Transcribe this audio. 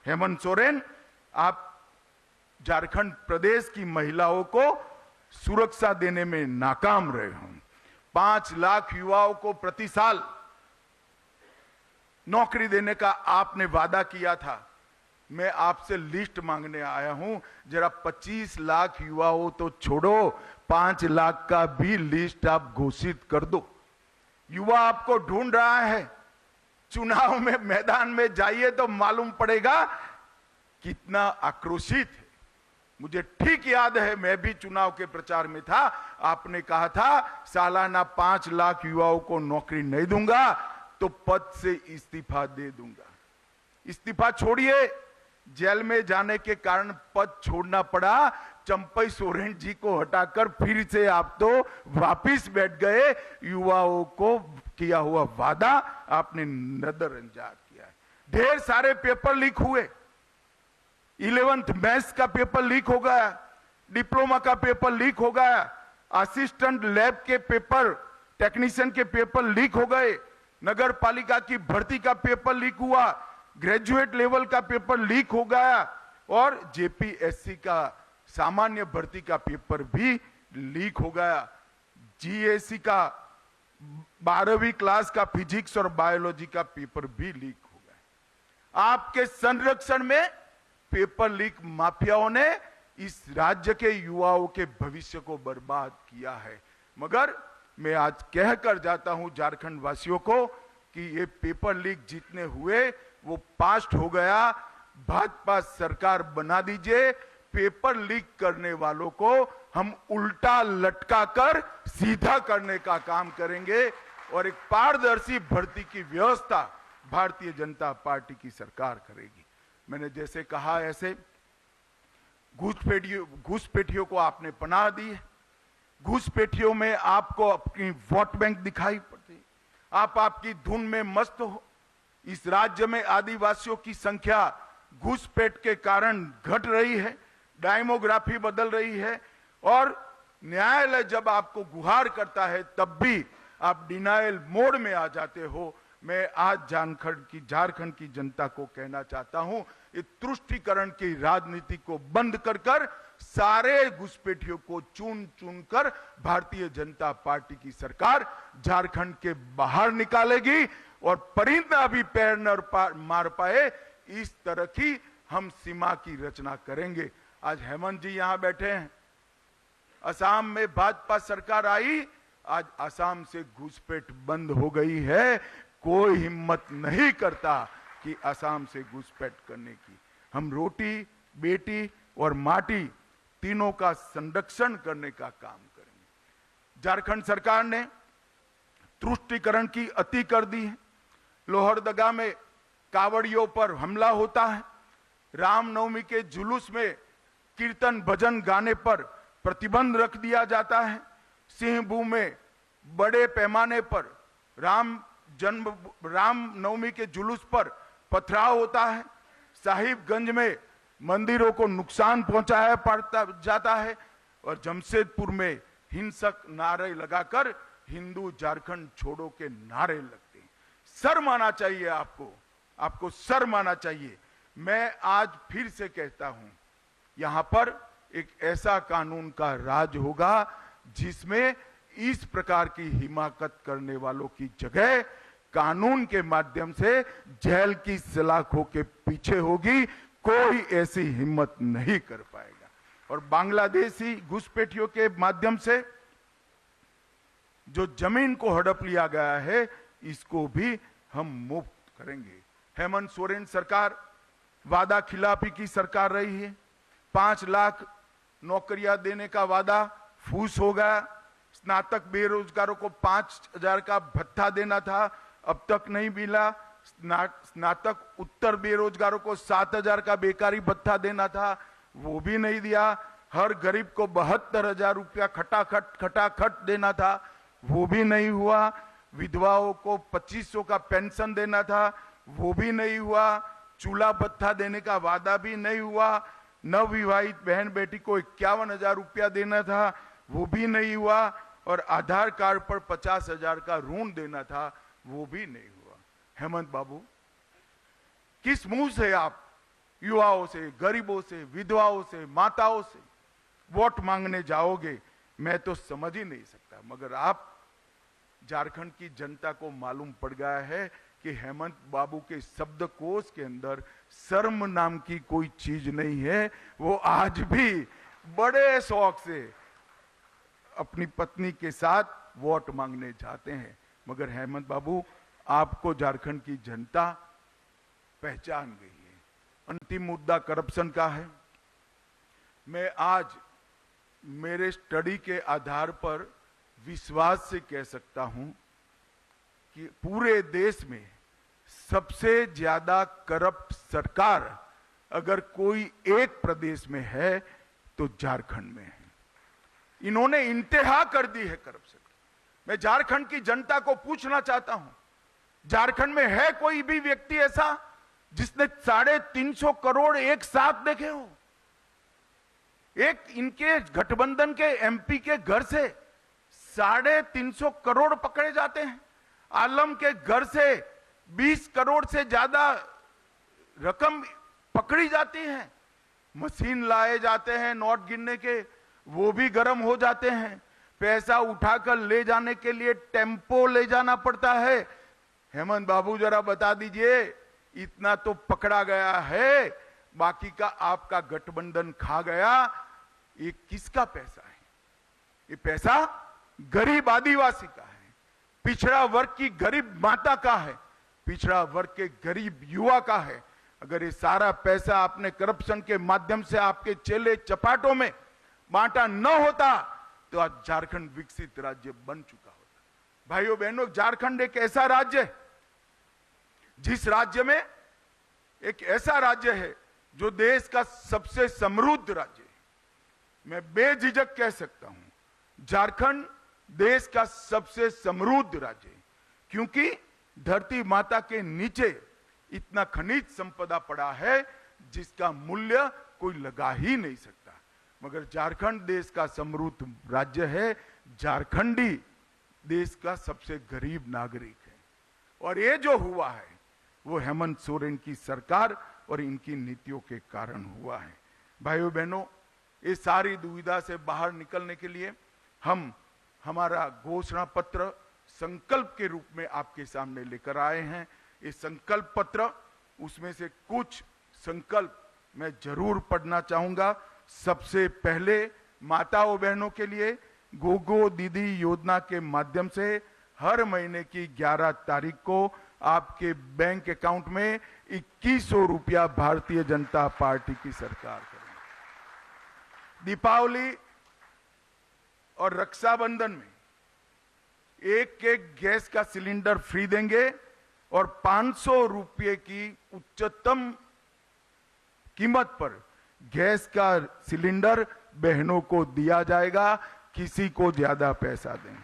हेमंत सोरेन, आप झारखंड प्रदेश की महिलाओं को सुरक्षा देने में नाकाम रहे हो। 5 लाख युवाओं को प्रति साल नौकरी देने का आपने वादा किया था। मैं आपसे लिस्ट मांगने आया हूं, जरा 25 लाख युवाओं तो छोड़ो, 5 लाख का भी लिस्ट आप घोषित कर दो। युवा आपको ढूंढ रहा है। चुनाव में मैदान में जाइए तो मालूम पड़ेगा कितना आक्रोशित है। मुझे ठीक याद है, मैं भी चुनाव के प्रचार में था। आपने कहा था सालाना 5 लाख युवाओं को नौकरी नहीं दूंगा तो पद से इस्तीफा दे दूंगा। इस्तीफा छोड़िए, जेल में जाने के कारण पद छोड़ना पड़ा। चंपई सोरेन जी को हटाकर फिर से आप तो वापिस बैठ गए। युवाओं को किया हुआ वादा आपने नजरअंदाज किया है। ढेर सारे पेपर लीक हुए। 11th मैथ्स का पेपर लीक हो गया, डिप्लोमा का पेपर लीक हो गया, असिस्टेंट लैब के पेपर, टेक्नीशियन के पेपर लीक हो गए, नगर पालिका की भर्ती का पेपर लीक हुआ, ग्रेजुएट लेवल का पेपर लीक हो गया और जेपीएससी का सामान्य भर्ती का पेपर भी लीक हो गया। जीएससी का 12वीं क्लास का फिजिक्स और बायोलॉजी का पेपर भी लीक हो गया। आपके संरक्षण में पेपर लीक माफियाओं ने इस राज्य के युवाओं के भविष्य को बर्बाद किया है। मगर मैं आज कहकर जाता हूं झारखंड वासियों को कि ये पेपर लीक जितने हुए वो पास्ट हो गया। भाजपा सरकार बना दीजिए। पेपर लीक करने वालों को हम उल्टा लटकाकर सीधा करने का काम करेंगे और एक पारदर्शी भर्ती की व्यवस्था भारतीय जनता पार्टी की सरकार करेगी। मैंने जैसे कहा ऐसे घुसपैठियों को आपने पनाह दी है। घुसपैठियों में आपको अपनी वोट बैंक दिखाई पड़ती। आप आपकी धुन में मस्त हो। इस राज्य में आदिवासियों की संख्या घुसपैठ के कारण घट रही है, डेमोग्राफी बदल रही है और न्यायालय जब आपको गुहार करता है तब भी आप डिनायल मोड में आ जाते हो। मैं आज झारखंड की जनता को कहना चाहता हूं, इस तुष्टीकरण की राजनीति को बंद कर सारे घुसपैठियों को चुन कर भारतीय जनता पार्टी की सरकार झारखंड के बाहर निकालेगी और परिंदा भी पैर न मार पाए इस तरह की हम सीमा की रचना करेंगे। आज हेमंत जी यहां बैठे हैं। असम में भाजपा सरकार आई, आज असम से घुसपैठ बंद हो गई है। कोई हिम्मत नहीं करता कि असम से घुसपैठ करने की। हम रोटी, बेटी और माटी तीनों का संरक्षण करने का काम करेंगे। झारखंड सरकार ने तुष्टीकरण की अति कर दी है। लोहरदगा में कावड़ियों पर हमला होता है। रामनवमी के जुलूस में कीर्तन भजन गाने पर प्रतिबंध रख दिया जाता है। सिंहभू में बड़े पैमाने पर रामनवमी के जुलूस पर पथराव होता है। साहिबगंज में मंदिरों को नुकसान पहुंचाया पड़ता जाता है और जमशेदपुर में हिंसक नारे लगाकर हिंदू झारखंड छोड़ो के नारे लगते हैं। शर्म आना चाहिए आपको शर्म आना चाहिए। मैं आज फिर से कहता हूं, यहां पर एक ऐसा कानून का राज होगा जिसमें इस प्रकार की हिमाकत करने वालों की जगह कानून के माध्यम से जेल की सलाखों के पीछे होगी। कोई ऐसी हिम्मत नहीं कर पाएगा। और बांग्लादेशी घुसपैठियों के माध्यम से जो जमीन को हड़प लिया गया है इसको भी हम मुक्त करेंगे। हेमंत सोरेन सरकार वादा खिलाफी की सरकार रही है। 5 लाख नौकरियां देने का वादा फूस हो गया। स्नातक बेरोजगारों को 5,000 का भत्ता देना था, अब तक नहीं मिला। स्नातक उत्तर बेरोजगारों को 7,000 का बेकारी भत्ता देना था, वो भी नहीं दिया। हर गरीब को 72,000 रुपया खटाखट देना था, वो भी नहीं हुआ। विधवाओं को 2500 का पेंशन देना था, वो भी नहीं हुआ। चूल्हा भत्ता देने का वादा भी नहीं हुआ। नवविवाहित बहन बेटी को 51,000 रुपया देना था, वो भी नहीं हुआ। और आधार कार्ड पर 50,000 का ऋण देना था, वो भी नहीं हुआ। हेमंत बाबू, किस मुंह से आप युवाओं से, गरीबों से, विधवाओं से, माताओं से वोट मांगने जाओगे, मैं तो समझ ही नहीं सकता। मगर आप, झारखंड की जनता को मालूम पड़ गया है कि हेमंत बाबू के शब्दकोश के अंदर शर्म नाम की कोई चीज नहीं है। वो आज भी बड़े शौक से अपनी पत्नी के साथ वोट मांगने जाते हैं। मगर हेमंत बाबू, आपको झारखंड की जनता पहचान गई है। अंतिम मुद्दा करप्शन का है। मैं आज मेरे स्टडी के आधार पर विश्वास से कह सकता हूं कि पूरे देश में सबसे ज्यादा करप्ट सरकार अगर कोई एक प्रदेश में है तो झारखंड में है। इन्होंने इंतहा कर दी है करप्शन। मैं झारखंड की जनता को पूछना चाहता हूं, झारखंड में है कोई भी व्यक्ति ऐसा जिसने 350 करोड़ एक साथ देखे हो? एक इनके गठबंधन के एमपी के घर से 350 करोड़ पकड़े जाते हैं। आलम के घर से 20 करोड़ से ज्यादा रकम पकड़ी जाती है। मशीन लाए जाते हैं नोट गिनने के, वो भी गर्म हो जाते हैं। पैसा उठाकर ले जाने के लिए टेम्पो ले जाना पड़ता है। हेमंत बाबू, जरा बता दीजिए, इतना तो पकड़ा गया है, बाकी का आपका गठबंधन खा गया। ये किसका पैसा है? ये पैसा गरीब आदिवासी का है, पिछड़ा वर्ग की गरीब माता का है, पिछड़ा वर्ग के गरीब युवा का है। अगर ये सारा पैसा आपने करप्शन के माध्यम से आपके चेले चपाटों में बांटा न होता तो आज झारखंड विकसित राज्य बन चुका होता। भाइयों बहनों, झारखंड एक ऐसा राज्य है जिस राज्य में एक ऐसा राज्य है जो देश का सबसे समृद्ध राज्य है। मैं बेझिझक कह सकता हूं, झारखंड देश का सबसे समृद्ध राज्य है, क्योंकि धरती माता के नीचे इतना खनिज संपदा पड़ा है जिसका मूल्य कोई लगा ही नहीं सकता। मगर झारखंड देश का समृद्ध राज्य है, झारखंडी देश का सबसे गरीब नागरिक है। और ये जो हुआ है वो हेमंत सोरेन की सरकार और इनकी नीतियों के कारण हुआ है। भाइयों बहनों, इस सारी दुविधा से बाहर निकलने के लिए हम हमारा घोषणा पत्र संकल्प के रूप में आपके सामने लेकर आए हैं। ये संकल्प पत्र, उसमें से कुछ संकल्प मैं जरूर पढ़ना चाहूंगा। सबसे पहले माताओं बहनों के लिए गोगो दीदी योजना के माध्यम से हर महीने की 11 तारीख को आपके बैंक अकाउंट में 2100 रुपया भारतीय जनता पार्टी की सरकार करेगी। दीपावली और रक्षाबंधन में एक गैस का सिलेंडर फ्री देंगे और 500 रुपये की उच्चतम कीमत पर गैस का सिलेंडर बहनों को दिया जाएगा। किसी को ज्यादा पैसा दें।